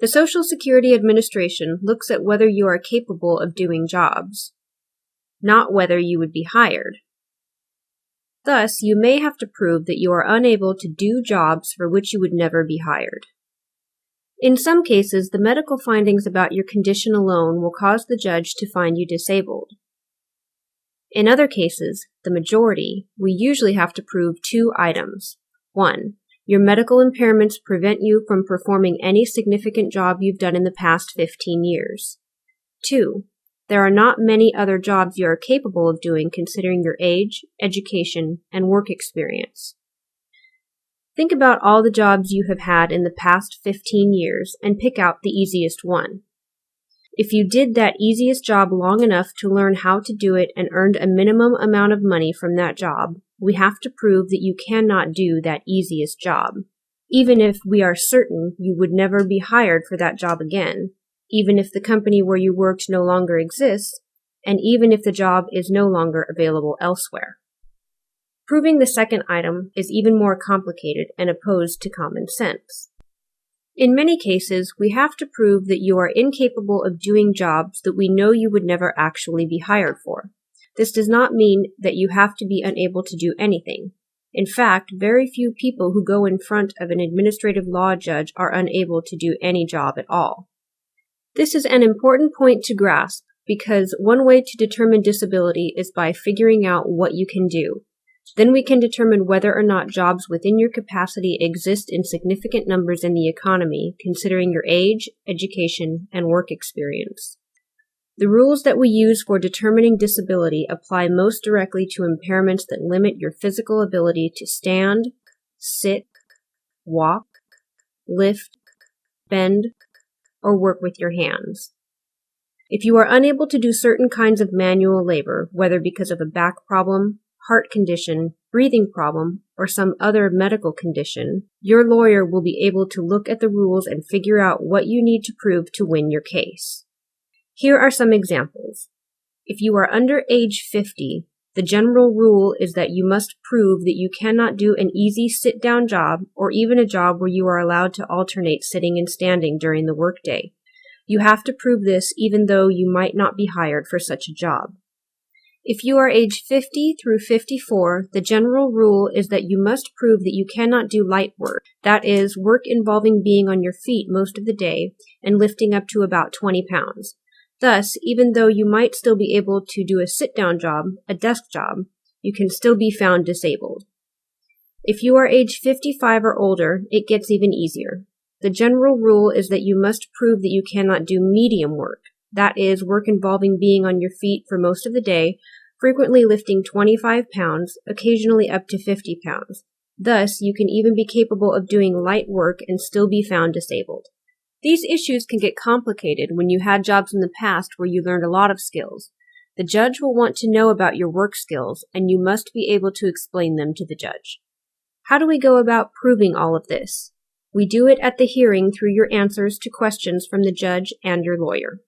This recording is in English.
The Social Security Administration looks at whether you are capable of doing jobs, not whether you would be hired. Thus, you may have to prove that you are unable to do jobs for which you would never be hired. In some cases, the medical findings about your condition alone will cause the judge to find you disabled. In other cases, the majority, we usually have to prove two items. 1. Your medical impairments prevent you from performing any significant job you've done in the past 15 years. 2. There are not many other jobs you are capable of doing considering your age, education, and work experience. Think about all the jobs you have had in the past 15 years and pick out the easiest one. If you did that easiest job long enough to learn how to do it and earned a minimum amount of money from that job, we have to prove that you cannot do that easiest job, even if we are certain you would never be hired for that job again, even if the company where you worked no longer exists, and even if the job is no longer available elsewhere. Proving the second item is even more complicated and opposed to common sense. In many cases, we have to prove that you are incapable of doing jobs that we know you would never actually be hired for. This does not mean that you have to be unable to do anything. In fact, very few people who go in front of an administrative law judge are unable to do any job at all. This is an important point to grasp because one way to determine disability is by figuring out what you can do. Then we can determine whether or not jobs within your capacity exist in significant numbers in the economy, considering your age, education, and work experience. The rules that we use for determining disability apply most directly to impairments that limit your physical ability to stand, sit, walk, lift, bend, or work with your hands. If you are unable to do certain kinds of manual labor, whether because of a back problem, heart condition, breathing problem, or some other medical condition, your lawyer will be able to look at the rules and figure out what you need to prove to win your case. Here are some examples. If you are under age 50, the general rule is that you must prove that you cannot do an easy sit-down job or even a job where you are allowed to alternate sitting and standing during the workday. You have to prove this even though you might not be hired for such a job. If you are age 50 through 54, the general rule is that you must prove that you cannot do light work, that is, work involving being on your feet most of the day and lifting up to about 20 pounds. Thus, even though you might still be able to do a sit-down job, a desk job, you can still be found disabled. If you are age 55 or older, it gets even easier. The general rule is that you must prove that you cannot do medium work, that is, work involving being on your feet for most of the day, frequently lifting 25 pounds, occasionally up to 50 pounds. Thus, you can even be capable of doing light work and still be found disabled. These issues can get complicated when you had jobs in the past where you learned a lot of skills. The judge will want to know about your work skills, and you must be able to explain them to the judge. How do we go about proving all of this? We do it at the hearing through your answers to questions from the judge and your lawyer.